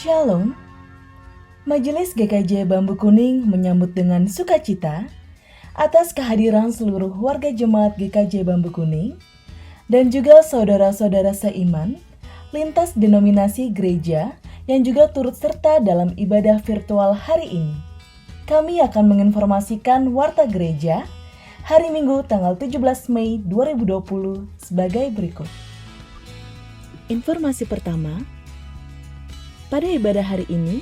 Shalom, Majelis GKJ Bambu Kuning menyambut dengan sukacita atas kehadiran seluruh warga jemaat GKJ Bambu Kuning dan juga saudara-saudara seiman lintas denominasi gereja yang juga turut serta dalam ibadah virtual hari ini. Kami akan menginformasikan warta gereja hari Minggu tanggal 17 Mei 2020 sebagai berikut. Informasi pertama, pada ibadah hari ini,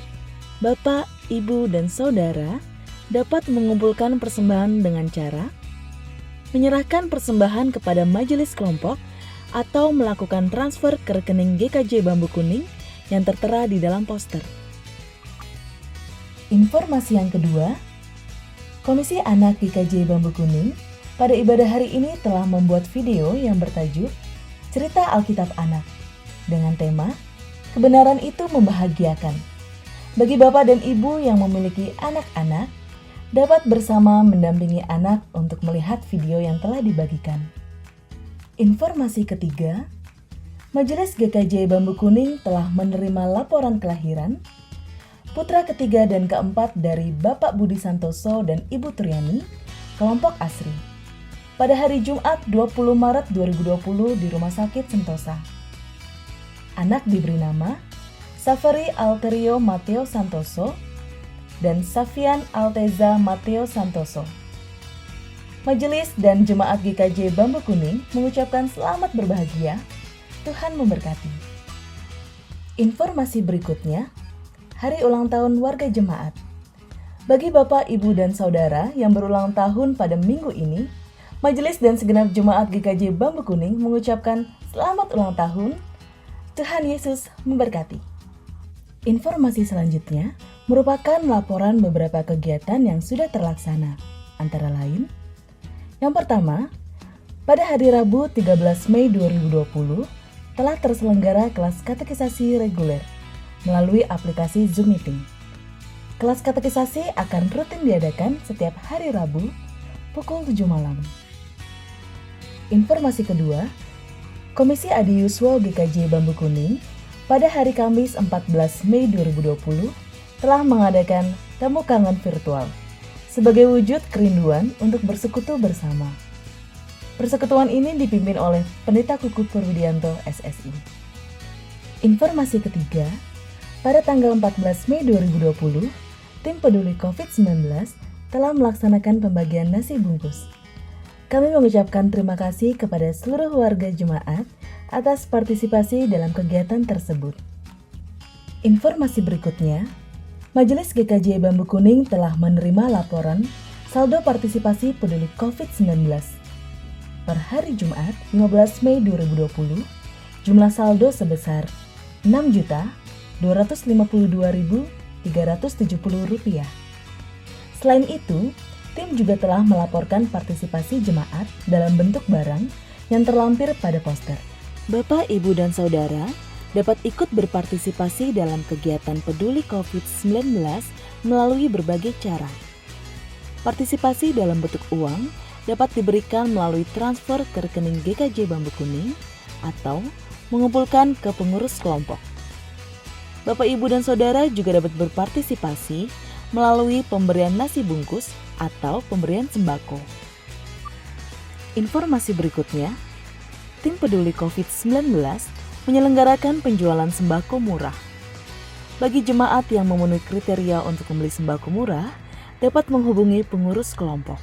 Bapak, Ibu, dan Saudara dapat mengumpulkan persembahan dengan cara menyerahkan persembahan kepada majelis kelompok atau melakukan transfer ke rekening GKJ Bambu Kuning yang tertera di dalam poster. Informasi yang kedua, Komisi Anak GKJ Bambu Kuning pada ibadah hari ini telah membuat video yang bertajuk Cerita Alkitab Anak dengan tema Kebenaran itu membahagiakan. Bagi Bapak dan Ibu yang memiliki anak-anak, dapat bersama mendampingi anak untuk melihat video yang telah dibagikan. Informasi ketiga, Majelis GKJ Bambu Kuning telah menerima laporan kelahiran putra ketiga dan keempat dari Bapak Budi Santoso dan Ibu Triani, kelompok Asri, pada hari Jumat 20 Maret 2020 di Rumah Sakit Sentosa. Anak diberi nama Safari Alterio Mateo Santoso dan Safian Alteza Mateo Santoso. Majelis dan Jemaat GKJ Bambu Kuning mengucapkan selamat berbahagia, Tuhan memberkati. Informasi berikutnya, hari ulang tahun warga jemaat. Bagi Bapak, Ibu, dan Saudara yang berulang tahun pada minggu ini, Majelis dan segenap Jemaat GKJ Bambu Kuning mengucapkan selamat ulang tahun, Tuhan Yesus memberkati. Informasi selanjutnya merupakan laporan beberapa kegiatan yang sudah terlaksana, antara lain, yang pertama, pada hari Rabu 13 Mei 2020 telah terselenggara kelas katekisasi reguler melalui aplikasi Zoom Meeting. Kelas katekisasi akan rutin diadakan setiap hari Rabu pukul 7 malam. Informasi kedua, Komisi Adi Yuswa GKJ Bambu Kuning pada hari Kamis 14 Mei 2020 telah mengadakan temu kangen virtual sebagai wujud kerinduan untuk bersekutu bersama. Persekutuan ini dipimpin oleh Pendeta Kuku Purwidianto SSI. Informasi ketiga, pada tanggal 14 Mei 2020, tim peduli COVID-19 telah melaksanakan pembagian nasi bungkus. Kami mengucapkan terima kasih kepada seluruh warga jemaat atas partisipasi dalam kegiatan tersebut. Informasi berikutnya, Majelis GKJ Bambu Kuning telah menerima laporan saldo partisipasi peduli COVID-19. Per hari Jumat 15 Mei 2020, jumlah saldo sebesar Rp6.252.370. Selain itu, tim juga telah melaporkan partisipasi jemaat dalam bentuk barang yang terlampir pada poster. Bapak, Ibu, dan Saudara dapat ikut berpartisipasi dalam kegiatan peduli COVID-19 melalui berbagai cara. Partisipasi dalam bentuk uang dapat diberikan melalui transfer ke rekening GKJ Bambu Kuning atau mengumpulkan ke pengurus kelompok. Bapak, Ibu, dan Saudara juga dapat berpartisipasi melalui pemberian nasi bungkus atau pemberian sembako. Informasi berikutnya, tim peduli COVID-19 menyelenggarakan penjualan sembako murah. Bagi jemaat yang memenuhi kriteria untuk membeli sembako murah, dapat menghubungi pengurus kelompok.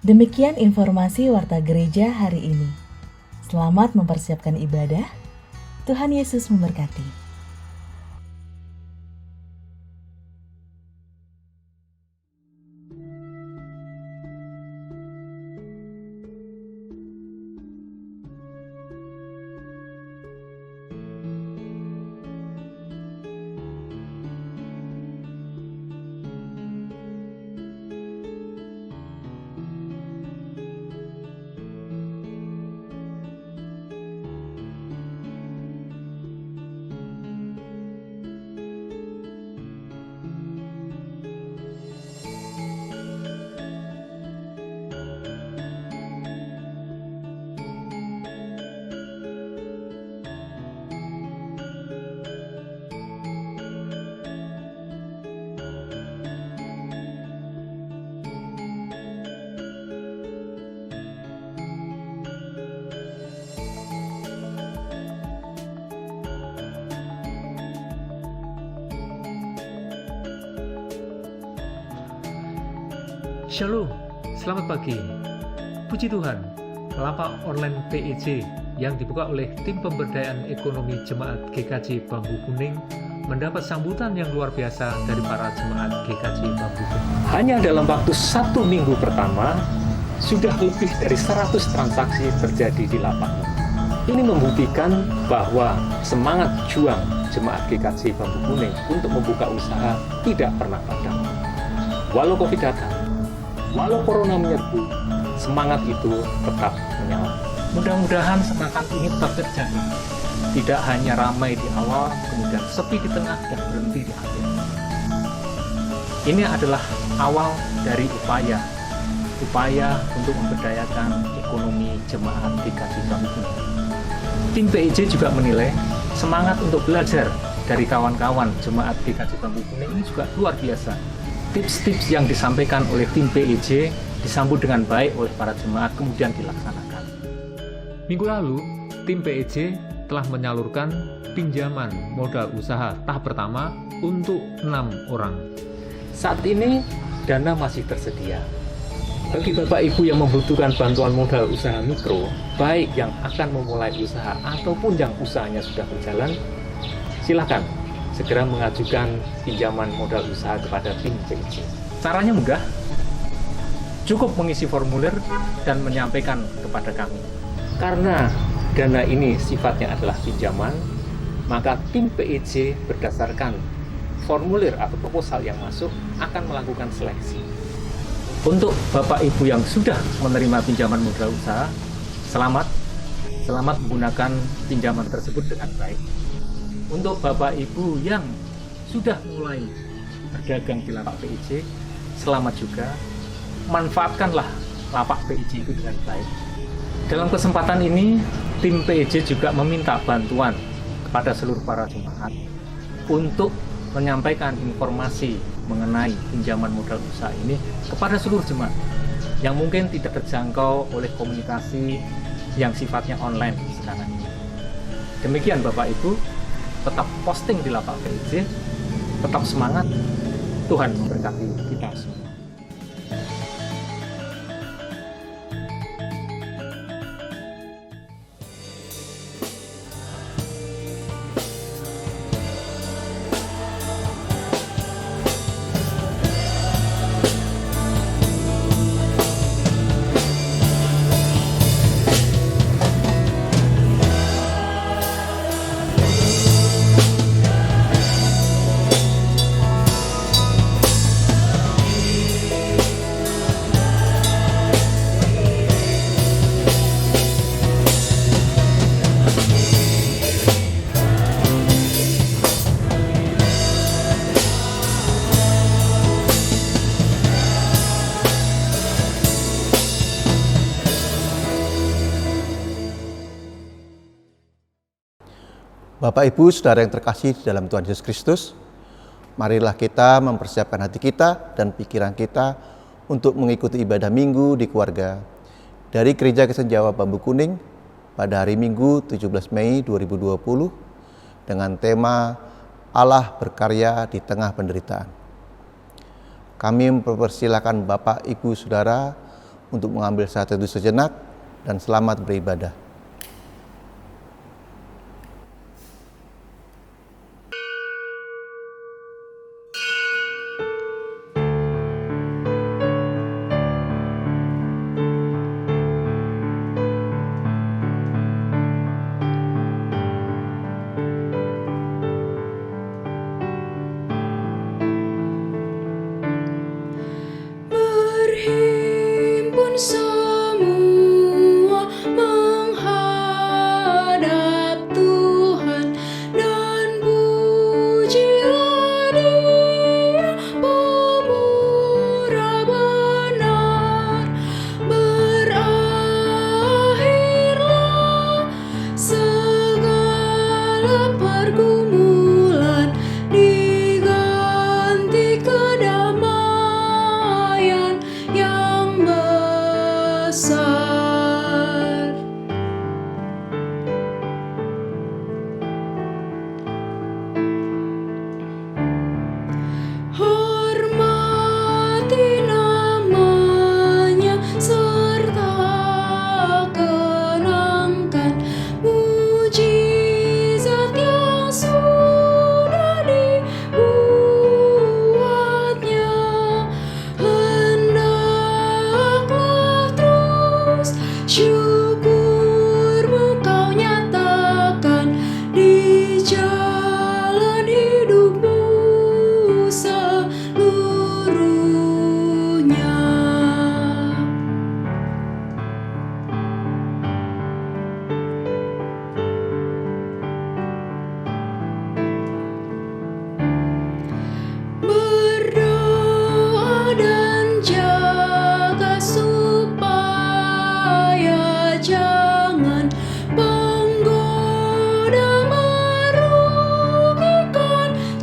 Demikian informasi warta gereja hari ini. Selamat mempersiapkan ibadah. Tuhan Yesus memberkati. Shalom, selamat pagi. Puji Tuhan, lapak online PEJ yang dibuka oleh tim pemberdayaan ekonomi Jemaat GKJ Bambu Kuning mendapat sambutan yang luar biasa dari para jemaat GKJ Bambu Kuning. Hanya dalam waktu 1 minggu pertama, sudah lebih dari 100 transaksi terjadi di lapak. Ini membuktikan bahwa semangat juang jemaat GKJ Bambu Kuning untuk membuka usaha tidak pernah padam. Walau Covid datang, walau Corona menyerbu, semangat itu tetap menyala. Mudah-mudahan semangat ini tetap terjadi. Tidak hanya ramai di awal, kemudian sepi di tengah, dan berhenti di akhir. Ini adalah awal dari upaya untuk memberdayakan ekonomi jemaat GKJ Bambu Kuning. Tim PEJ juga menilai semangat untuk belajar dari kawan-kawan jemaat GKJ Bambu Kuning ini juga luar biasa. Tips-tips yang disampaikan oleh tim PEJ disambut dengan baik oleh para jemaat kemudian dilaksanakan. Minggu lalu, tim PEJ telah menyalurkan pinjaman modal usaha tahap pertama untuk 6 orang. Saat ini dana masih tersedia. Bagi Bapak Ibu yang membutuhkan bantuan modal usaha mikro, baik yang akan memulai usaha ataupun yang usahanya sudah berjalan, silakan segera mengajukan pinjaman modal usaha kepada tim PEJ. Caranya mudah, cukup mengisi formulir dan menyampaikan kepada kami. Karena dana ini sifatnya adalah pinjaman, maka tim PEJ berdasarkan formulir atau proposal yang masuk akan melakukan seleksi. Untuk Bapak Ibu yang sudah menerima pinjaman modal usaha, selamat menggunakan pinjaman tersebut dengan baik. Untuk Bapak Ibu yang sudah mulai berdagang di lapak PEJ, selamat juga. Manfaatkanlah lapak PEJ itu dengan baik. Dalam kesempatan ini, tim PEJ juga meminta bantuan kepada seluruh para jemaat untuk menyampaikan informasi mengenai pinjaman modal usaha ini kepada seluruh jemaat yang mungkin tidak terjangkau oleh komunikasi yang sifatnya online sekarang ini. Demikian Bapak Ibu, tetap posting di lapak PEJ, tetap semangat, Tuhan memberkati kita semua. Bapak, Ibu, Saudara yang terkasih di dalam Tuhan Yesus Kristus, marilah kita mempersiapkan hati kita dan pikiran kita untuk mengikuti ibadah minggu di keluarga dari Gereja Kristen Jawa Bambu Kuning pada hari Minggu 17 Mei 2020 dengan tema Allah berkarya di tengah penderitaan. Kami mempersilakan Bapak, Ibu, Saudara untuk mengambil saat teduh sejenak dan selamat beribadah. Berhimpun semua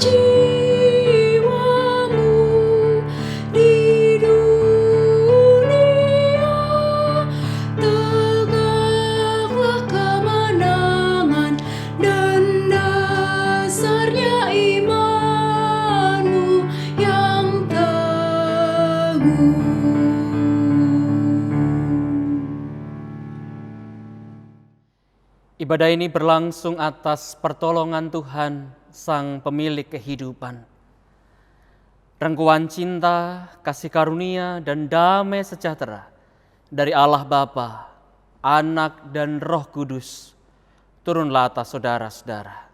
jiwamu di dunia. Tegaklah kemenangan dan dasarnya imanmu yang teguh. Ibadah ini berlangsung atas pertolongan Tuhan, Sang Pemilik kehidupan. Rengkuhan cinta, kasih karunia, dan damai sejahtera dari Allah Bapa, Anak, dan Roh Kudus turunlah atas saudara-saudara.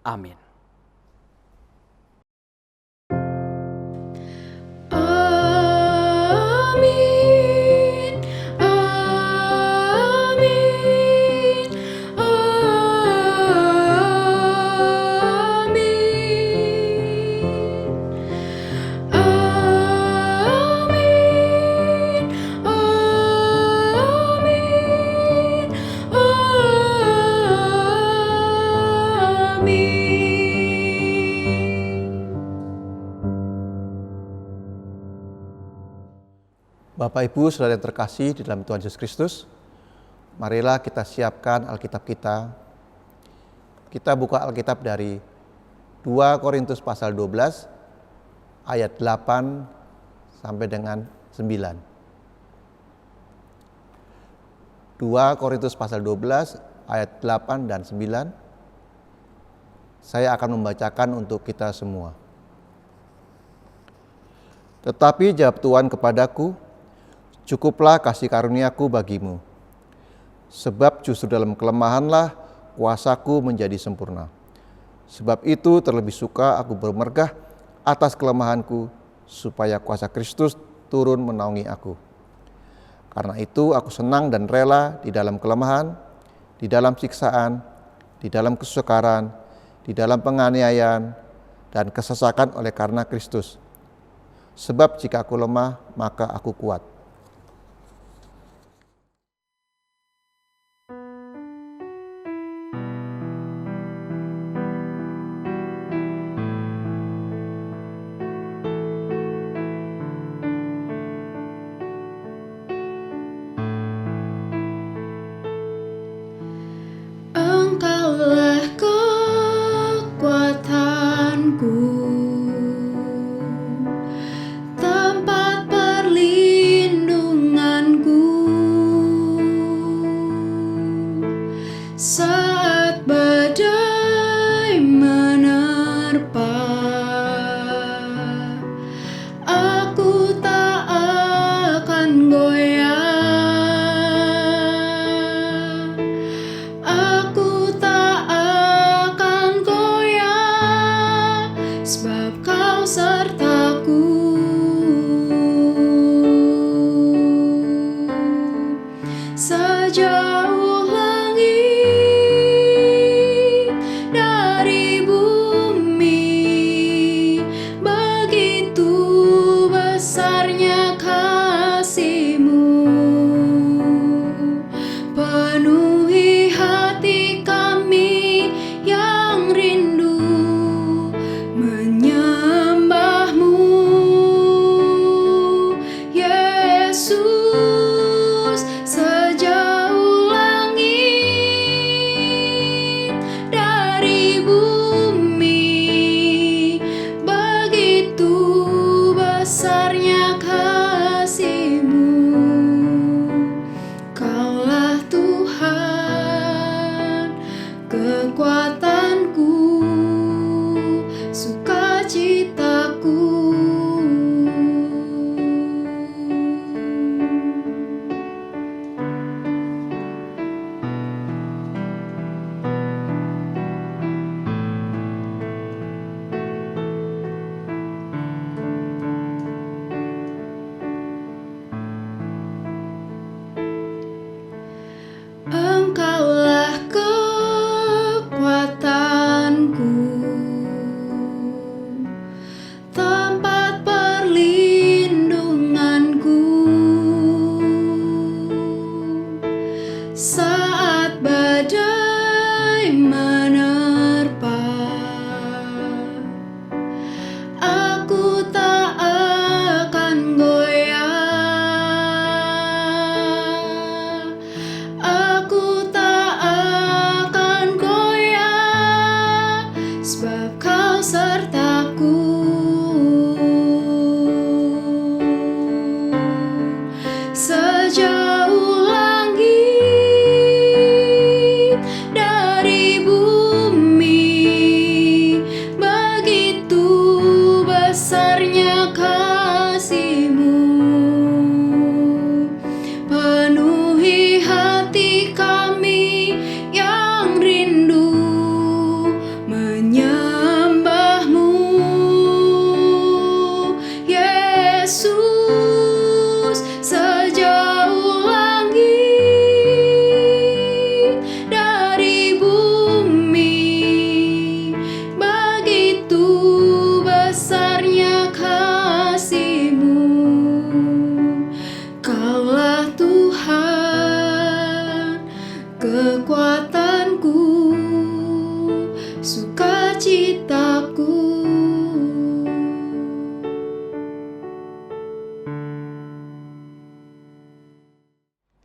Amin. Amin, amin, amin, amin, amin, amin. Bapak Ibu Saudara yang terkasih di dalam Tuhan Yesus Kristus, marilah kita siapkan Alkitab kita. Kita buka Alkitab dari 2 Korintus pasal 12 ayat 8 sampai dengan 9. 2 Korintus pasal 12 ayat 8 dan 9. Saya akan membacakan untuk kita semua. Tetapi jawab Tuhan kepadaku, cukuplah kasih karuniaku bagimu, sebab justru dalam kelemahanlah kuasaku menjadi sempurna. Sebab itu terlebih suka aku bermegah atas kelemahanku, supaya kuasa Kristus turun menaungi aku. Karena itu aku senang dan rela di dalam kelemahan, di dalam siksaan, di dalam kesukaran, di dalam penganiayaan, dan kesesakan oleh karena Kristus. Sebab jika aku lemah, maka aku kuat. Engkaulah kekuatanku, tempat perlindunganku, saat badai menerpa. Aku tak akan goyah. Aku tak akan goyah, sebab Kau sertaku. Sejauh langit dari bumi, begitu besarnya kasih-Mu. Penuhi hati kami yang rindu menyembah-Mu.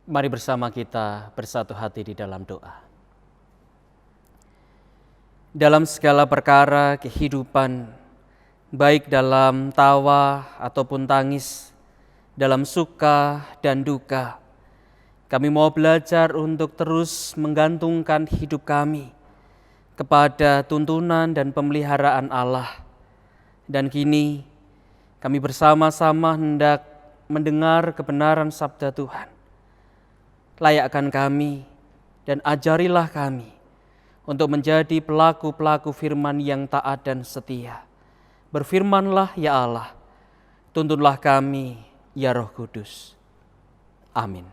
Mari bersama kita bersatu hati di dalam doa. Dalam segala perkara kehidupan, baik dalam tawa ataupun tangis, dalam suka dan duka, kami mau belajar untuk terus menggantungkan hidup kami kepada tuntunan dan pemeliharaan Allah. Dan kini kami bersama-sama hendak mendengar kebenaran sabda Tuhan. Layakkan kami dan ajarilah kami untuk menjadi pelaku-pelaku firman yang taat dan setia. Berfirmanlah ya Allah, tuntunlah kami ya Roh Kudus. Amin.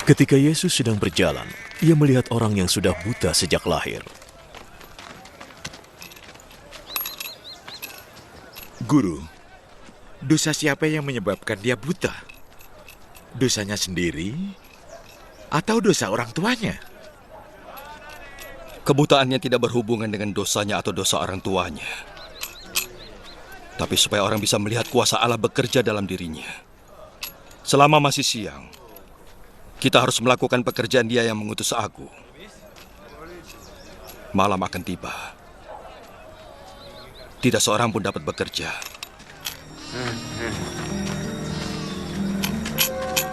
Ketika Yesus sedang berjalan, ia melihat orang yang sudah buta sejak lahir. Guru, dosa siapa yang menyebabkan dia buta? Dosanya sendiri atau dosa orang tuanya? Kebutaannya tidak berhubungan dengan dosanya atau dosa orang tuanya. Tapi supaya orang bisa melihat kuasa Allah bekerja dalam dirinya. Selama masih siang, kita harus melakukan pekerjaan Dia yang mengutus aku. Malam akan tiba. Tidak seorang pun dapat bekerja.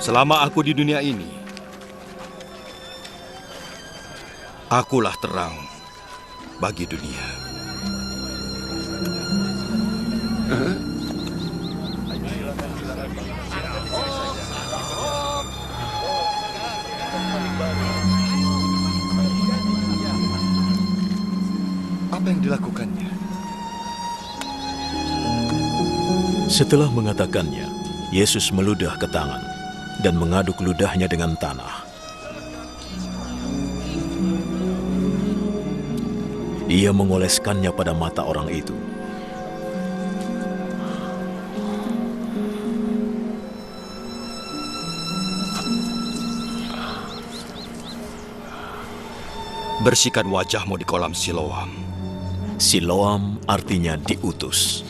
Selama aku di dunia ini, akulah terang bagi dunia. Apa yang dilakukannya? Setelah mengatakannya, Yesus meludah ke tangan dan mengaduk ludahnya dengan tanah. Ia mengoleskannya pada mata orang itu. Bersihkan wajahmu di kolam Siloam. Siloam artinya diutus.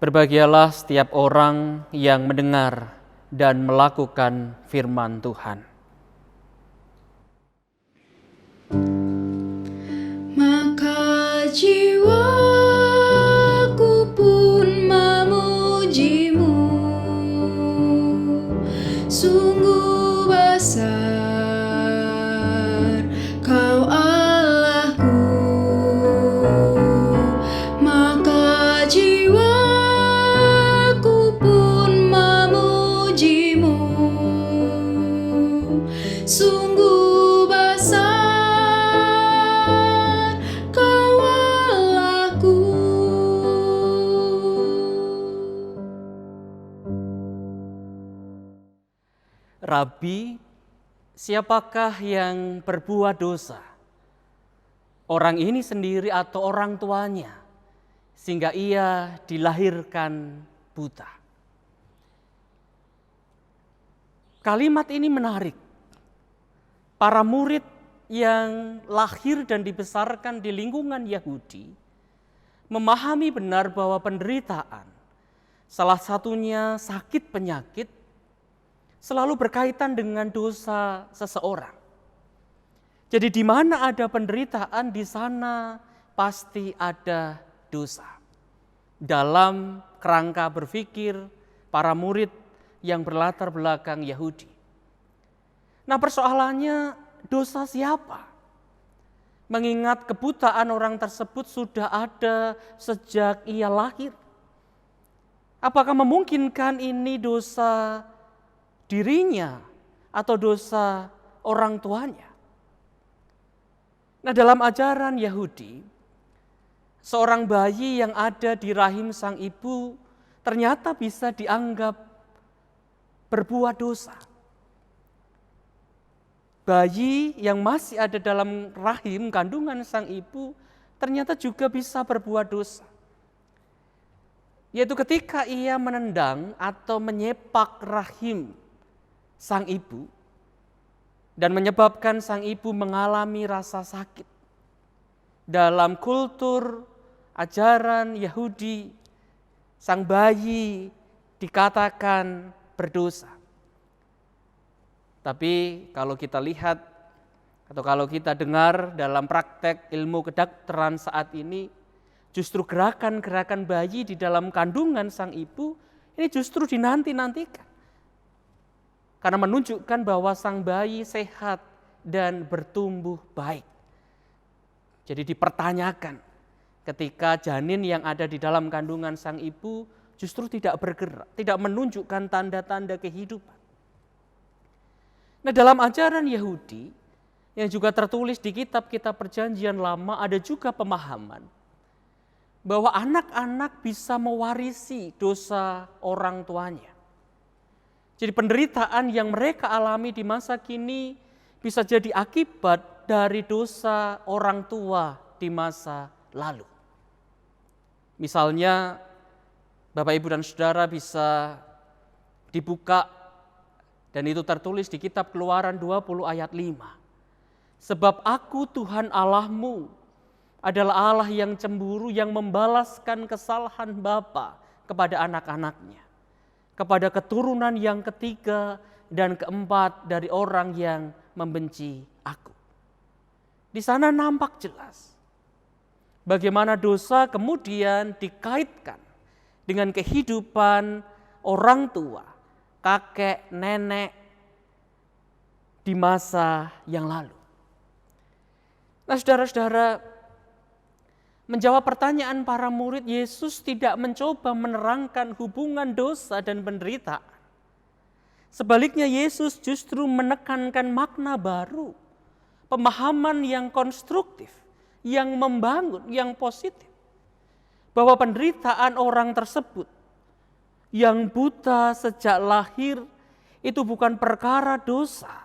Berbahagialah setiap orang yang mendengar dan melakukan firman Tuhan. Maka jiwaku pun memujimu, sungguh besar Kau Allahku. Maka jiwaku pun memujimu, sungguh besar Kau Allahku. Rabi, siapakah yang berbuat dosa? Orang ini sendiri atau orang tuanya, sehingga ia dilahirkan buta. Kalimat ini menarik. Para murid yang lahir dan dibesarkan di lingkungan Yahudi memahami benar bahwa penderitaan, salah satunya sakit penyakit, selalu berkaitan dengan dosa seseorang. Jadi di mana ada penderitaan, di sana pasti ada dosa. Dalam kerangka berpikir para murid yang berlatar belakang Yahudi. Nah, persoalannya dosa siapa? mengingat kebutaan orang tersebut sudah ada sejak ia lahir. Apakah memungkinkan ini dosa dirinya atau dosa orang tuanya? Nah, dalam ajaran Yahudi, seorang bayi yang ada di rahim sang ibu ternyata bisa dianggap berbuat dosa. Bayi yang masih ada dalam rahim kandungan sang ibu ternyata juga bisa berbuat dosa. Yaitu ketika ia menendang atau menyepak rahim sang ibu dan menyebabkan sang ibu mengalami rasa sakit. Dalam kultur ajaran Yahudi, sang bayi dikatakan berdosa. Tapi kalau kita lihat atau kalau kita dengar dalam praktek ilmu kedokteran saat ini, justru gerakan-gerakan bayi di dalam kandungan sang ibu ini justru dinanti-nantikan. Karena menunjukkan bahwa sang bayi sehat dan bertumbuh baik. Jadi dipertanyakan ketika janin yang ada di dalam kandungan sang ibu justru tidak bergerak, tidak menunjukkan tanda-tanda kehidupan. Nah, dalam ajaran Yahudi yang juga tertulis di kitab-kitab Perjanjian Lama ada juga pemahaman bahwa anak-anak bisa mewarisi dosa orang tuanya. Jadi penderitaan yang mereka alami di masa kini bisa jadi akibat dari dosa orang tua di masa lalu. Misalnya, Bapak, Ibu, dan Saudara bisa dibuka dan itu tertulis di kitab Keluaran 20 ayat 5. Sebab aku Tuhan Allahmu adalah Allah yang cemburu, yang membalaskan kesalahan bapa kepada anak-anaknya, kepada keturunan yang ketiga dan keempat dari orang yang membenci aku. Di sana nampak jelas bagaimana dosa kemudian dikaitkan dengan kehidupan orang tua, kakek, nenek di masa yang lalu. Nah, saudara-saudara, menjawab pertanyaan para murid, Yesus tidak mencoba menerangkan hubungan dosa dan penderitaan. Sebaliknya, Yesus justru menekankan makna baru, pemahaman yang konstruktif, yang membangun, yang positif. Bahwa penderitaan orang tersebut yang buta sejak lahir itu bukan perkara dosa,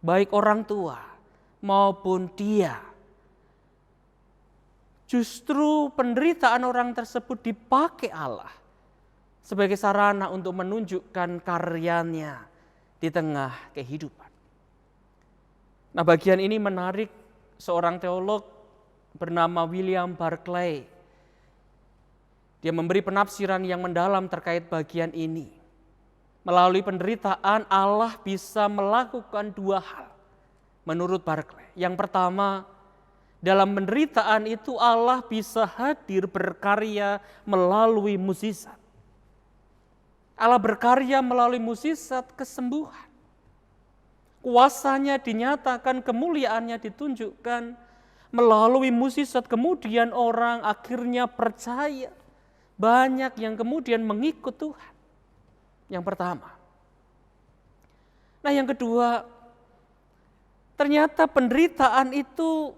baik orang tua maupun dia. Justru penderitaan orang tersebut dipakai Allah sebagai sarana untuk menunjukkan karyanya di tengah kehidupan. Nah, bagian ini menarik seorang teolog bernama William Barclay. Dia memberi penafsiran yang mendalam terkait bagian ini. Melalui penderitaan Allah bisa melakukan dua hal menurut Barclay. Yang pertama, dalam penderitaan itu Allah bisa hadir berkarya melalui mukjizat. Allah berkarya melalui mukjizat kesembuhan. Kuasanya dinyatakan, kemuliaannya ditunjukkan melalui mukjizat. Kemudian orang akhirnya percaya. Banyak yang kemudian mengikut Tuhan. Yang pertama. Nah, yang kedua, ternyata penderitaan itu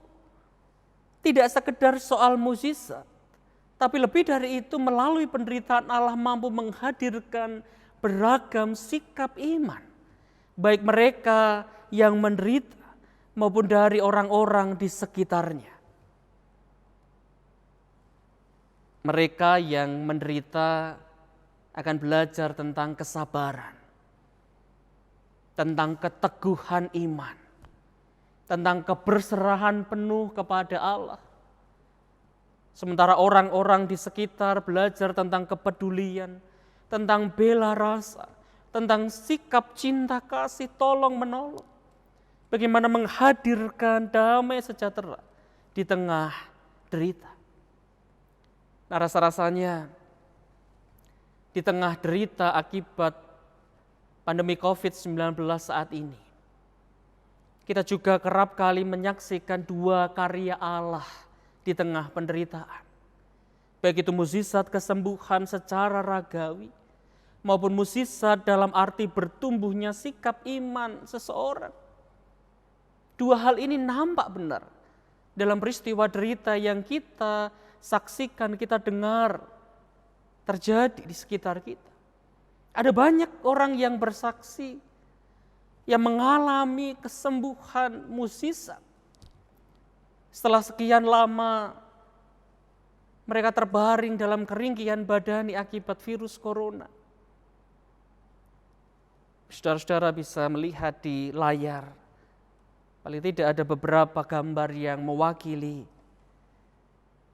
tidak sekedar soal mukjizat, tapi lebih dari itu melalui penderitaan Allah mampu menghadirkan beragam sikap iman, baik mereka yang menderita maupun dari orang-orang di sekitarnya. Mereka yang menderita akan belajar tentang kesabaran, tentang keteguhan iman, tentang keberserahan penuh kepada Allah. Sementara orang-orang di sekitar belajar tentang kepedulian, tentang bela rasa, tentang sikap cinta kasih tolong menolong. Bagaimana menghadirkan damai sejahtera di tengah derita. Nah, rasa-rasanya di tengah derita akibat pandemi COVID-19 saat ini, kita juga kerap kali menyaksikan dua karya Allah di tengah penderitaan. Baik itu mukjizat kesembuhan secara ragawi maupun mukjizat dalam arti bertumbuhnya sikap iman seseorang. Dua hal ini nampak benar dalam peristiwa derita yang kita saksikan, kita dengar terjadi di sekitar kita. Ada banyak orang yang bersaksi, yang mengalami kesembuhan mukjizat. Setelah sekian lama mereka terbaring dalam keringkihan badani akibat virus corona. Saudara-saudara bisa melihat di layar, paling tidak ada beberapa gambar yang mewakili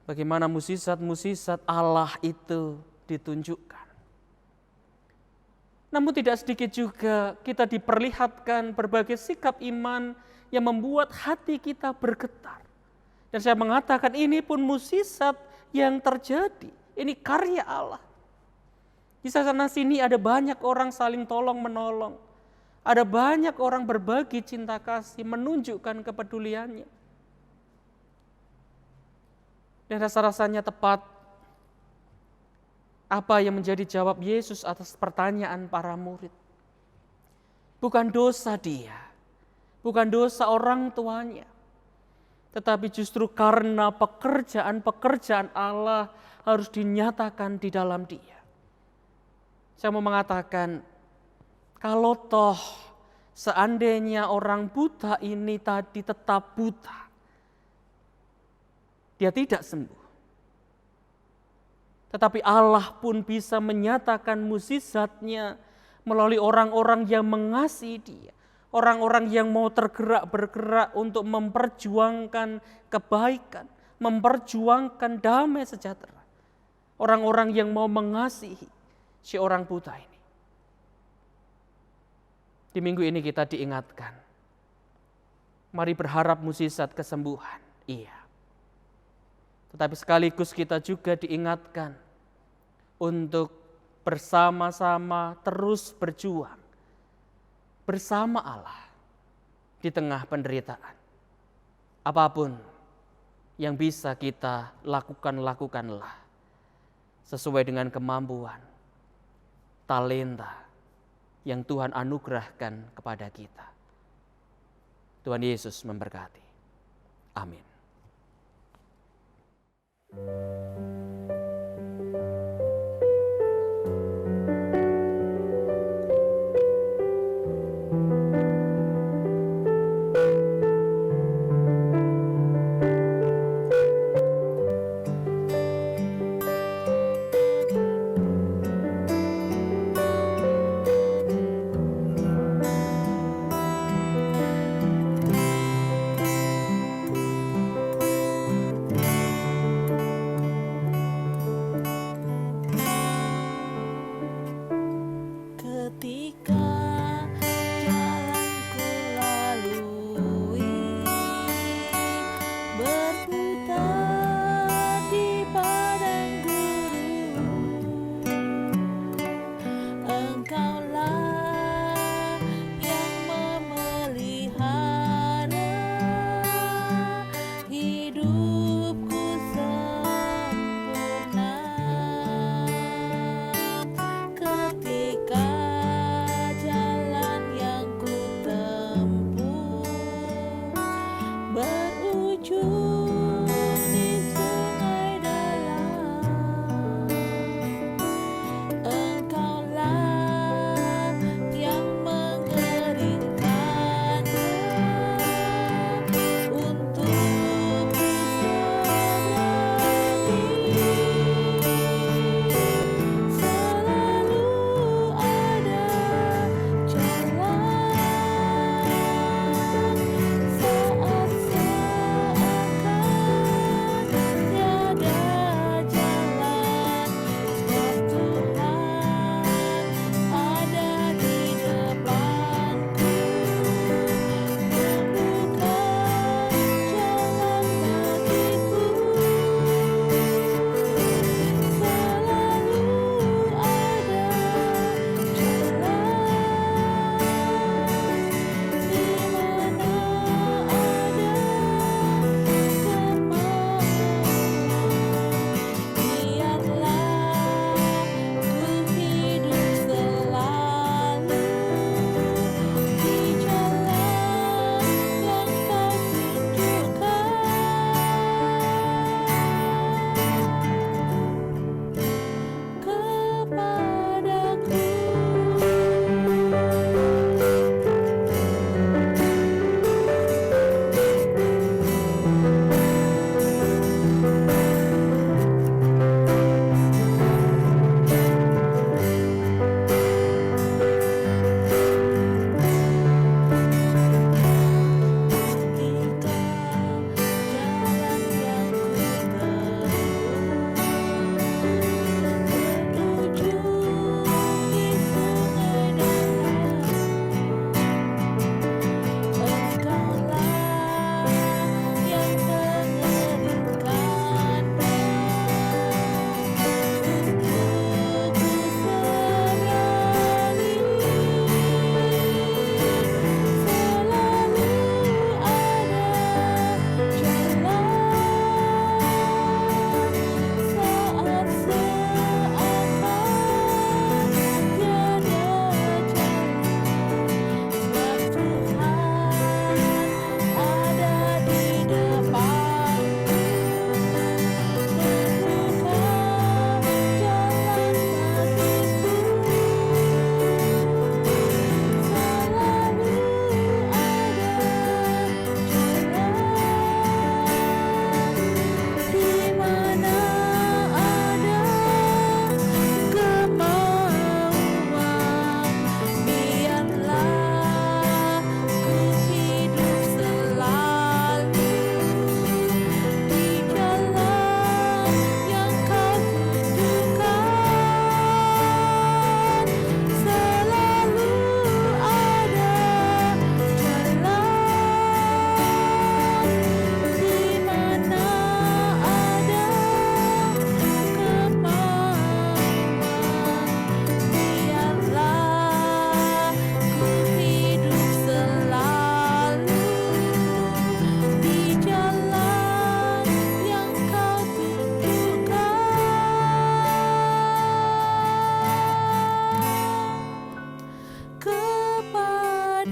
bagaimana mukjizat-mukjizat Allah itu ditunjukkan. Namun tidak sedikit juga kita diperlihatkan berbagai sikap iman yang membuat hati kita bergetar. Dan saya mengatakan ini pun mukjizat yang terjadi. Ini karya Allah. Di sana sini ada banyak orang saling tolong menolong. Ada banyak orang berbagi cinta kasih, menunjukkan kepeduliannya. Dan rasa-rasanya tepat apa yang menjadi jawab Yesus atas pertanyaan para murid. Bukan dosa dia, bukan dosa orang tuanya, tetapi justru karena pekerjaan Allah harus dinyatakan di dalam dia. Saya mau mengatakan, kalau toh seandainya orang buta ini tadi tetap buta, dia tidak sembuh. Tetapi Allah pun bisa menyatakan mukjizatnya melalui orang-orang yang mengasihi dia. Orang-orang yang mau bergerak untuk memperjuangkan kebaikan, memperjuangkan damai sejahtera. Orang-orang yang mau mengasihi si orang buta ini. Di minggu ini kita diingatkan, mari berharap mukjizat kesembuhan. Iya. Tetapi sekaligus kita juga diingatkan untuk bersama-sama terus berjuang bersama Allah di tengah penderitaan. Apapun yang bisa kita lakukanlah sesuai dengan kemampuan, talenta yang Tuhan anugerahkan kepada kita. Tuhan Yesus memberkati. Amin.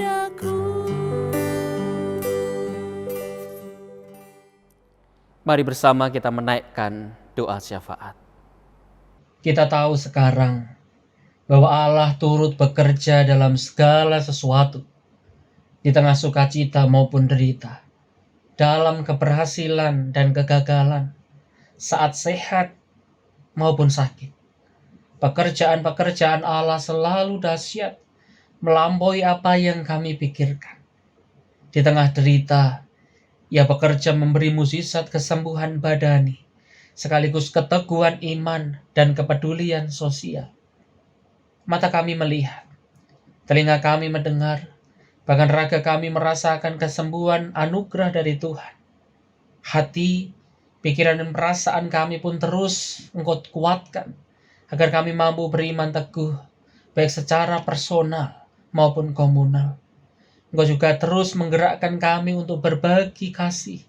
padaku. Mari bersama kita menaikkan doa syafaat. Kita tahu sekarang bahwa Allah turut bekerja dalam segala sesuatu, di tengah sukacita maupun derita, dalam keberhasilan dan kegagalan, saat sehat maupun sakit. Pekerjaan-pekerjaan Allah selalu dahsyat, melampaui apa yang kami pikirkan. Di tengah derita, Ia bekerja memberi mukjizat kesembuhan badani, sekaligus keteguhan iman dan kepedulian sosial. Mata kami melihat, telinga kami mendengar, bahkan raga kami merasakan kesembuhan anugerah dari Tuhan. Hati, pikiran dan perasaan kami pun terus Engkau kuatkan, agar kami mampu beriman teguh, baik secara personal maupun komunal. Engkau juga terus menggerakkan kami untuk berbagi kasih,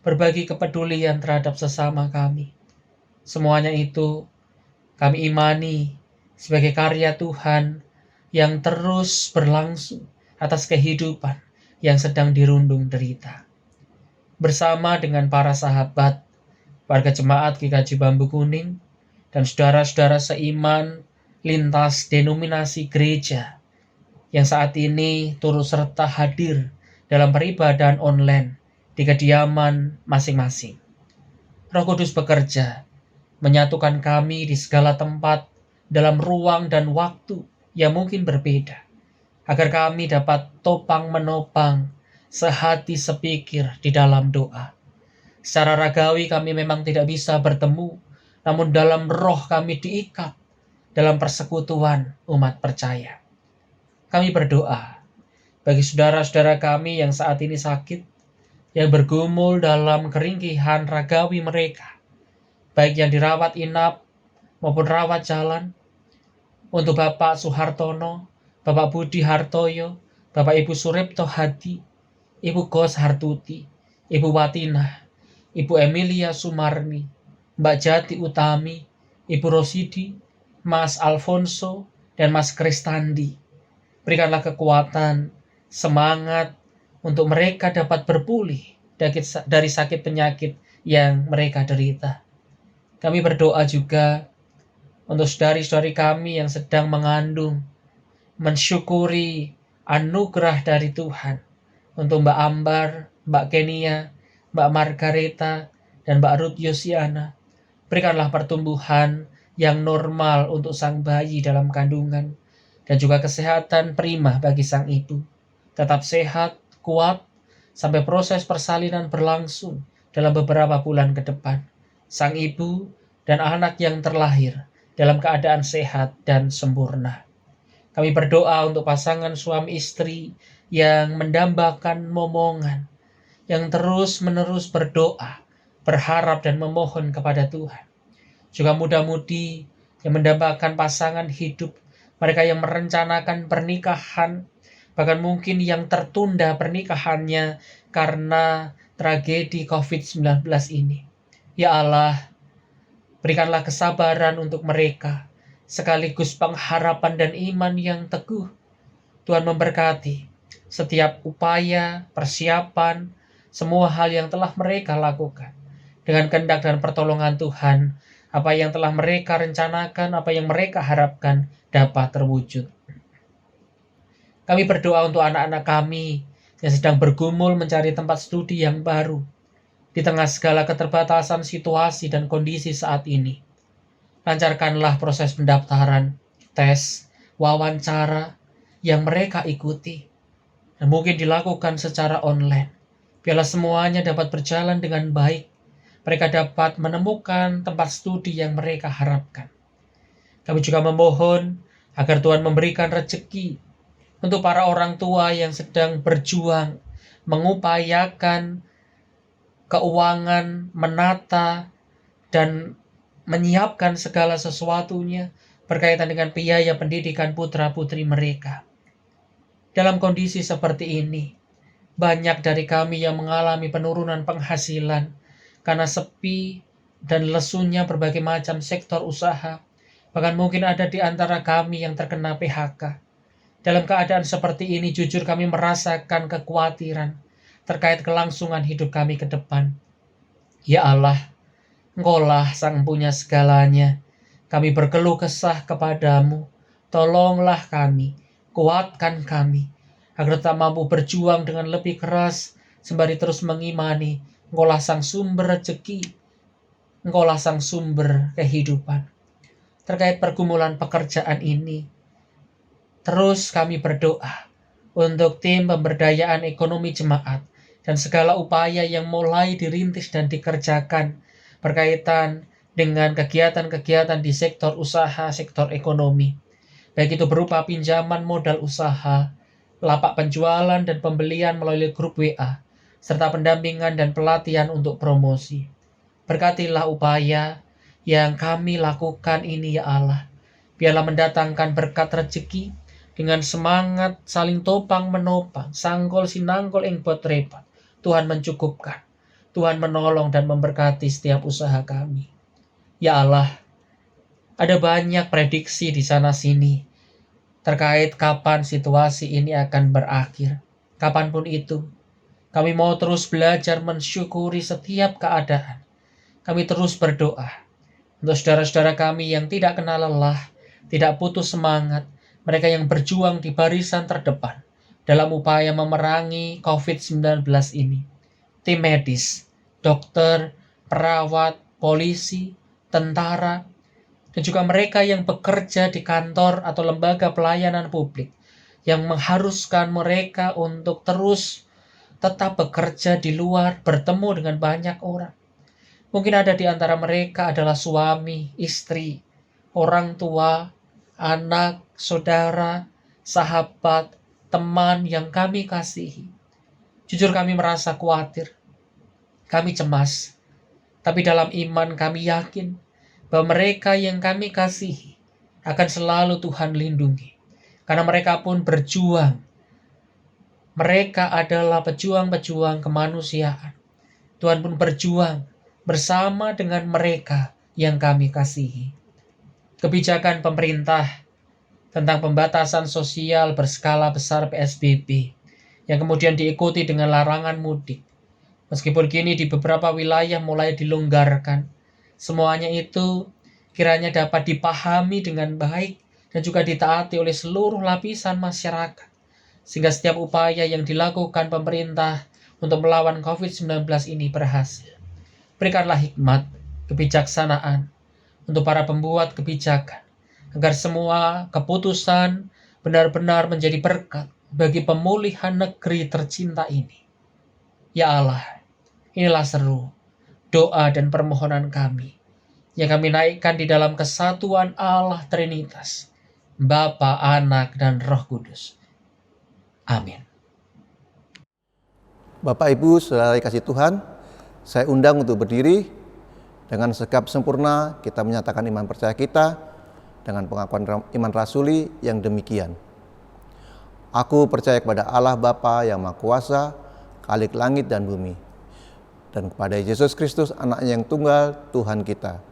berbagi kepedulian terhadap sesama kami. Semuanya itu kami imani sebagai karya Tuhan yang terus berlangsung atas kehidupan yang sedang dirundung derita. Bersama dengan para sahabat, warga jemaat GKJ Bambu Kuning, dan saudara-saudara seiman lintas denominasi gereja yang saat ini turut serta hadir dalam peribadahan online di kediaman masing-masing. Roh Kudus bekerja, menyatukan kami di segala tempat dalam ruang dan waktu yang mungkin berbeda, agar kami dapat topang-menopang, sehati sepikir di dalam doa. Secara ragawi kami memang tidak bisa bertemu, namun dalam roh kami diikat dalam persekutuan umat percaya. Kami berdoa bagi saudara-saudara kami yang saat ini sakit, yang bergumul dalam keringkihan ragawi mereka, baik yang dirawat inap maupun rawat jalan. Untuk Bapak Suhartono, Bapak Budi Hartoyo, Bapak Ibu Suripto Hadi, Ibu Gos Hartuti, Ibu Watinah, Ibu Emilia Sumarni, Mbak Jati Utami, Ibu Rosidi, Mas Alfonso, dan Mas Kristandi. Berikanlah kekuatan, semangat untuk mereka dapat berpulih dari sakit penyakit yang mereka derita. Kami berdoa juga untuk saudari-saudari kami yang sedang mengandung, mensyukuri anugerah dari Tuhan. Untuk Mbak Ambar, Mbak Kenia, Mbak Margareta, dan Mbak Ruth Yosiana, berikanlah pertumbuhan yang normal untuk sang bayi dalam kandungan, dan juga kesehatan prima bagi sang ibu. Tetap sehat, kuat, sampai proses persalinan berlangsung dalam beberapa bulan ke depan. Sang ibu dan anak yang terlahir dalam keadaan sehat dan sempurna. Kami berdoa untuk pasangan suami istri yang mendambakan momongan, yang terus-menerus berdoa, berharap dan memohon kepada Tuhan. Juga muda-mudi yang mendambakan pasangan hidup, mereka yang merencanakan pernikahan, bahkan mungkin yang tertunda pernikahannya karena tragedi COVID-19 ini. Ya Allah, berikanlah kesabaran untuk mereka, sekaligus pengharapan dan iman yang teguh. Tuhan memberkati setiap upaya, persiapan, semua hal yang telah mereka lakukan. Dengan kehendak dan pertolongan Tuhan, apa yang telah mereka rencanakan, apa yang mereka harapkan dapat terwujud. Kami berdoa untuk anak-anak kami yang sedang bergumul mencari tempat studi yang baru di tengah segala keterbatasan situasi dan kondisi saat ini. Lancarkanlah proses pendaftaran, tes, wawancara yang mereka ikuti, dan mungkin dilakukan secara online. Biarlah semuanya dapat berjalan dengan baik. Mereka dapat menemukan tempat studi yang mereka harapkan. Kami juga memohon agar Tuhan memberikan rezeki untuk para orang tua yang sedang berjuang, mengupayakan keuangan, menata, dan menyiapkan segala sesuatunya berkaitan dengan biaya pendidikan putra-putri mereka. Dalam kondisi seperti ini, banyak dari kami yang mengalami penurunan penghasilan karena sepi dan lesunya berbagai macam sektor usaha. Bahkan mungkin ada di antara kami yang terkena PHK. Dalam keadaan seperti ini, jujur kami merasakan kekhawatiran terkait kelangsungan hidup kami ke depan. Ya Allah, Engkaulah sang punya segalanya. Kami berkeluh kesah kepadamu. Tolonglah kami, kuatkan kami, agar tak mampu berjuang dengan lebih keras, sembari terus mengimani Engkaulah sang sumber rezeki, Engkaulah sang sumber kehidupan. Terkait pergumulan pekerjaan ini, terus kami berdoa untuk tim pemberdayaan ekonomi jemaat dan segala upaya yang mulai dirintis dan dikerjakan berkaitan dengan kegiatan-kegiatan di sektor usaha, sektor ekonomi. Baik itu berupa pinjaman modal usaha, lapak penjualan dan pembelian melalui grup WA, serta pendampingan dan pelatihan untuk promosi. Berkatilah upaya yang kami lakukan ini ya Allah. Biarlah mendatangkan berkat rezeki dengan semangat saling topang menopang, sanggol sinanggol ing bot repot. Tuhan mencukupkan, Tuhan menolong dan memberkati setiap usaha kami. Ya Allah, ada banyak prediksi di sana-sini terkait kapan situasi ini akan berakhir. Kapanpun itu, kami mau terus belajar mensyukuri setiap keadaan. Kami terus berdoa untuk saudara-saudara kami yang tidak kenal lelah, tidak putus semangat, mereka yang berjuang di barisan terdepan dalam upaya memerangi COVID-19 ini. Tim medis, dokter, perawat, polisi, tentara, dan juga mereka yang bekerja di kantor atau lembaga pelayanan publik yang mengharuskan mereka untuk terus tetap bekerja di luar, bertemu dengan banyak orang. Mungkin ada di antara mereka adalah suami, istri, orang tua, anak, saudara, sahabat, teman yang kami kasihi. Jujur kami merasa khawatir, kami cemas, tapi dalam iman kami yakin bahwa mereka yang kami kasihi akan selalu Tuhan lindungi. Karena mereka pun berjuang. Mereka adalah pejuang-pejuang kemanusiaan. Tuhan pun berjuang bersama dengan mereka yang kami kasihi. Kebijakan pemerintah tentang pembatasan sosial berskala besar PSBB yang kemudian diikuti dengan larangan mudik. Meskipun kini di beberapa wilayah mulai dilonggarkan, semuanya itu kiranya dapat dipahami dengan baik dan juga ditaati oleh seluruh lapisan masyarakat. Sehingga setiap upaya yang dilakukan pemerintah untuk melawan COVID-19 ini berhasil. Berikanlah hikmat, kebijaksanaan untuk para pembuat kebijakan, agar semua keputusan benar-benar menjadi berkat bagi pemulihan negeri tercinta ini. Ya Allah, inilah seru, doa dan permohonan kami, yang kami naikkan di dalam kesatuan Allah Trinitas, Bapa, Anak, dan Roh Kudus. Amin. Bapak, Ibu, saudara kasih Tuhan, saya undang untuk berdiri. Dengan sikap sempurna kita menyatakan iman percaya kita dengan pengakuan iman rasuli yang demikian. Aku percaya kepada Allah Bapa yang Maha Kuasa, Khalik langit dan bumi, dan kepada Yesus Kristus, Anaknya yang tunggal, Tuhan kita,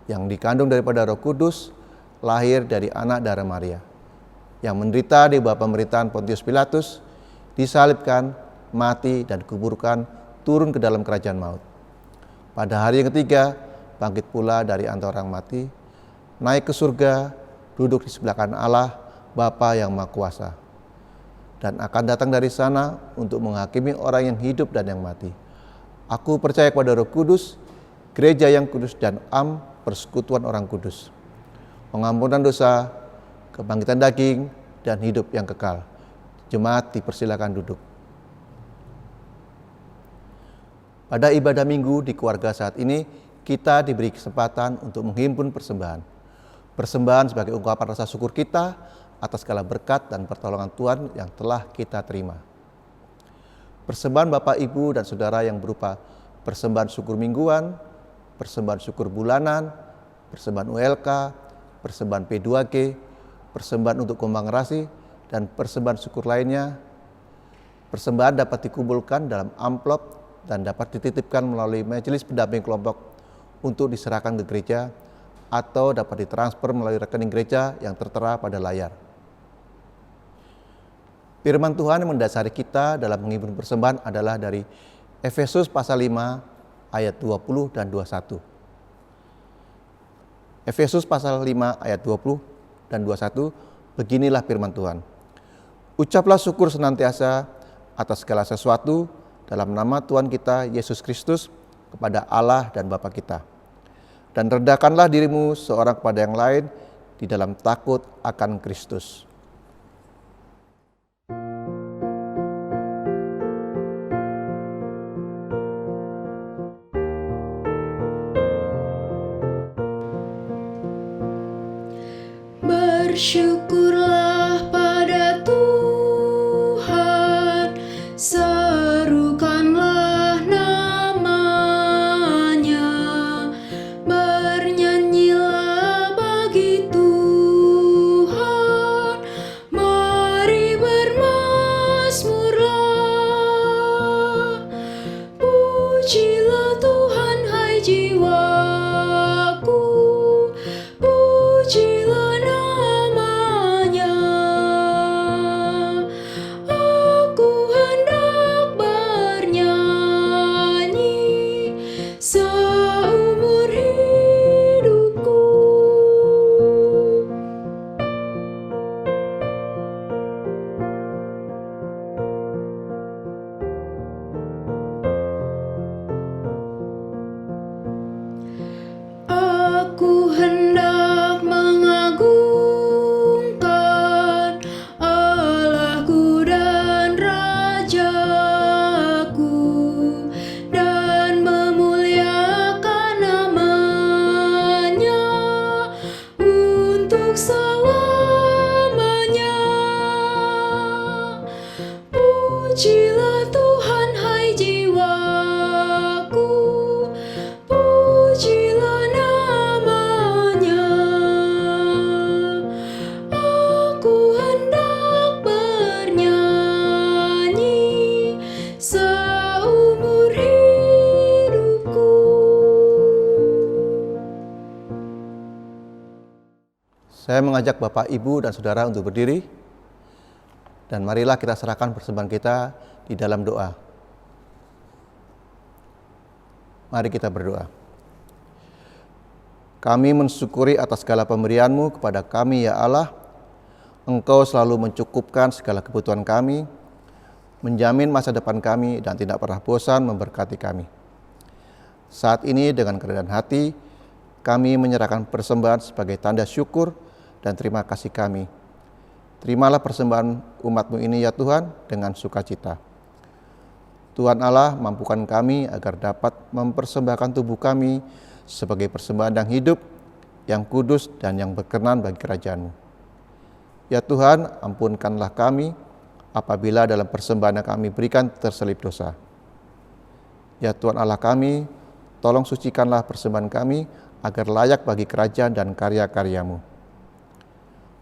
yang dikandung daripada Roh Kudus, lahir dari anak darah Maria, yang menderita di bawah pemerintahan Pontius Pilatus, disalibkan, mati, dan dikuburkan, turun ke dalam kerajaan maut. Pada hari yang ketiga, bangkit pula dari antara orang mati, naik ke surga, duduk di sebelah kanan Allah, Bapa yang Maha Kuasa, dan akan datang dari sana untuk menghakimi orang yang hidup dan yang mati. Aku percaya kepada Roh Kudus, gereja yang kudus dan persekutuan orang kudus, pengampunan dosa, kebangkitan daging, dan hidup yang kekal. Jemaat dipersilakan duduk. Pada ibadah minggu di keluarga saat ini, kita diberi kesempatan untuk menghimpun persembahan. Persembahan sebagai ungkapan rasa syukur kita atas segala berkat dan pertolongan Tuhan yang telah kita terima. Persembahan Bapak, Ibu, dan Saudara yang berupa persembahan syukur mingguan, persembahan syukur bulanan, persembahan ULK, persembahan P2G, persembahan untuk kembang rasi, dan persembahan syukur lainnya. Persembahan dapat dikumpulkan dalam amplop dan dapat dititipkan melalui majelis pendamping kelompok untuk diserahkan ke gereja, atau dapat ditransfer melalui rekening gereja yang tertera pada layar. Firman Tuhan yang mendasari kita dalam mengimpun persembahan adalah dari Efesus pasal 5 ayat 20 dan 21. Efesus pasal 5 ayat 20 dan 21, beginilah firman Tuhan. Ucaplah syukur senantiasa atas segala sesuatu dalam nama Tuhan kita Yesus Kristus kepada Allah dan Bapa kita. Dan rendahkanlah dirimu seorang kepada yang lain di dalam takut akan Kristus. Bersyukurlah pada Tuhan, serukanlah namanya, bernyanyilah bagi Tuhan, mari bermazmurlah. Pujilah Tuhan hai jiwaku, pujilah namanya. Aku hendak bernyanyi seumur hidupku. Aku hendak mengagungkan Allahku dan Rajaku, dan memuliakan namanya untuk selamanya. Pujilah Tuhan hai jiwaku, pujilah namanya. Aku hendak bernyanyi seumur hidupku. Saya mengajak Bapak, Ibu, dan Saudara untuk berdiri. Dan marilah kita serahkan persembahan kita di dalam doa. Mari kita berdoa. Kami mensyukuri atas segala pemberian-Mu kepada kami ya Allah. Engkau selalu mencukupkan segala kebutuhan kami, menjamin masa depan kami, dan tidak pernah bosan memberkati kami. Saat ini dengan kerendahan hati, kami menyerahkan persembahan sebagai tanda syukur dan terima kasih kami. Terimalah persembahan umat-Mu ini ya Tuhan dengan sukacita. Tuhan Allah, mampukan kami agar dapat mempersembahkan tubuh kami sebagai persembahan yang hidup, yang kudus, dan yang berkenan bagi kerajaan-Mu. Ya Tuhan, ampunkanlah kami apabila dalam persembahan yang kami berikan terselip dosa. Ya Tuhan Allah kami, tolong sucikanlah persembahan kami agar layak bagi kerajaan dan karya-karya-Mu.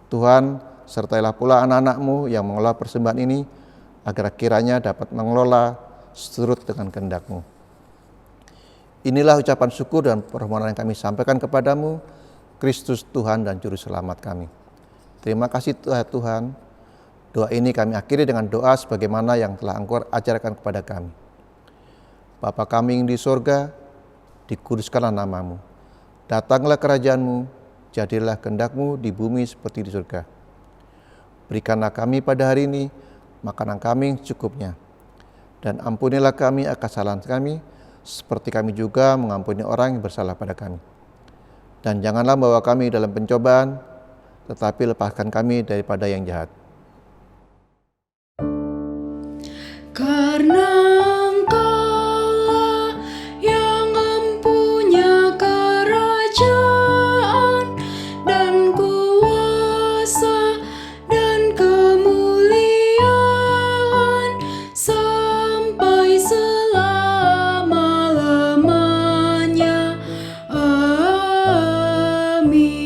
Tuhan, sertailah pula anak-anak-Mu yang mengelola persembahan ini, agar kiranya dapat mengelola seturut dengan kehendak-Mu. Inilah ucapan syukur dan permohonan yang kami sampaikan kepadamu, Kristus Tuhan dan Juru Selamat kami. Terima kasih Tuhan. Doa ini kami akhiri dengan doa sebagaimana yang telah Engkau ajarkan kepada kami. Bapa kami yang di sorga, dikuduskanlah nama-Mu. Datanglah kerajaan-Mu, jadilah kehendak-Mu di bumi seperti di surga. Berikanlah kami pada hari ini makanan kami yang secukupnya. Dan ampunilah kami akan kesalahan kami, seperti kami juga mengampuni orang yang bersalah pada kami. Dan janganlah bawa kami dalam pencobaan, tetapi lepaskan kami daripada yang jahat. Karena Engkaulah yang mempunyai kerajaan dan kuasa dan kemuliaan sampai selama-lamanya. Amin.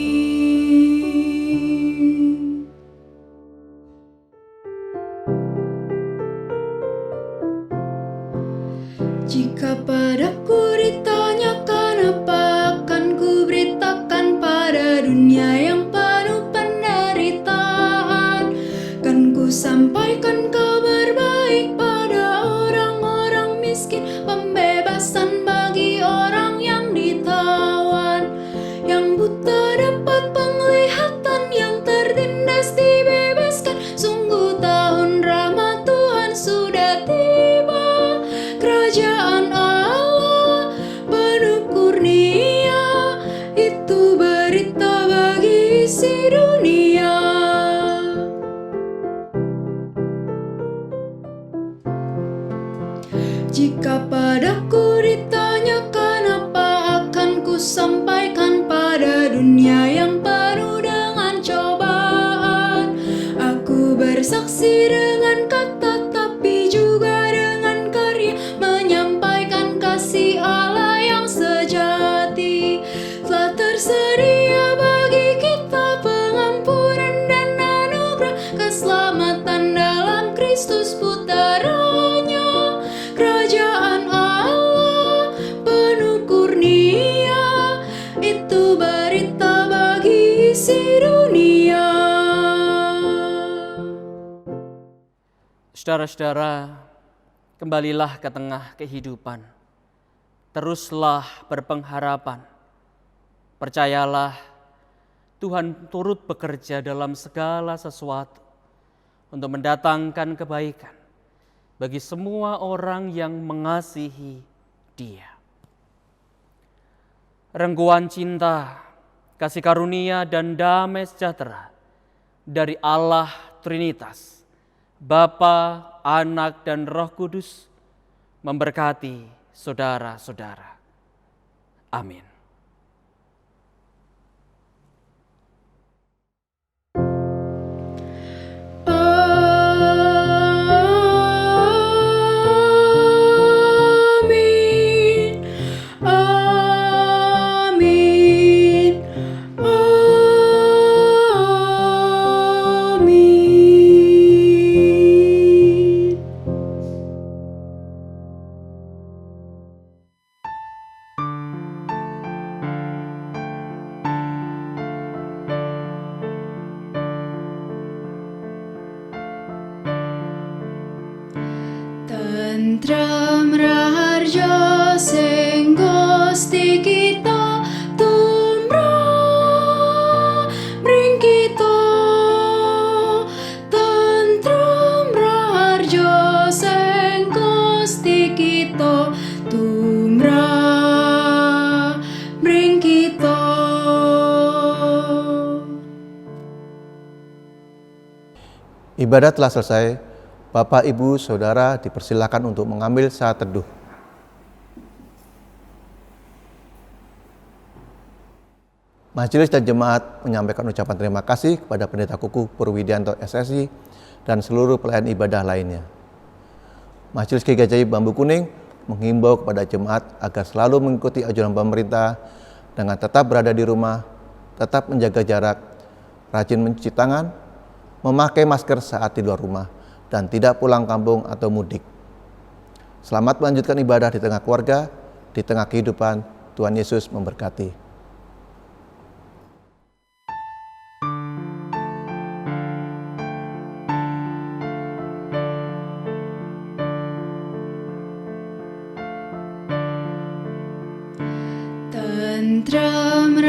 Jika padaku ditanyakan apa akan ku beritakan pada dunia yang penuh penderitaan, kan ku sampaikan Jika padaku ditanyakan apa akan ku sampaikan pada dunia yang penuh dengan cobaan. Aku bersaksi dengan kata tapi juga dengan karya, menyampaikan kasih Allah yang sejati. Telah tersedia bagi kita pengampunan dan anugerah keselamatan dalam Kristus putranya. Kerajaan Allah penuh kurnia, itu berita bagi isi dunia. Saudara-saudara, kembalilah ke tengah kehidupan. Teruslah berpengharapan. Percayalah, Tuhan turut bekerja dalam segala sesuatu untuk mendatangkan kebaikan bagi semua orang yang mengasihi Dia. Rengkuan cinta, kasih karunia, dan damai sejahtera dari Allah Trinitas, Bapa, Anak, dan Roh Kudus memberkati saudara-saudara. Amin. Amin. Amin. Tentram raharja sing Gusti kita tumrap mring kita. Tentram raharja sing Gusti kita tumrap mring kita. Ibadah telah selesai. Bapak, Ibu, Saudara dipersilakan untuk mengambil saat teduh. Majelis dan jemaat menyampaikan ucapan terima kasih kepada Pendeta Kukuh Purwidianto SSI dan seluruh pelayan ibadah lainnya. Majelis GKJ Bambu Kuning menghimbau kepada jemaat agar selalu mengikuti anjuran pemerintah dengan tetap berada di rumah, tetap menjaga jarak, rajin mencuci tangan, memakai masker saat di luar rumah, dan tidak pulang kampung atau mudik. Selamat melanjutkan ibadah di tengah keluarga, di tengah kehidupan. Tuhan Yesus memberkati. Tentram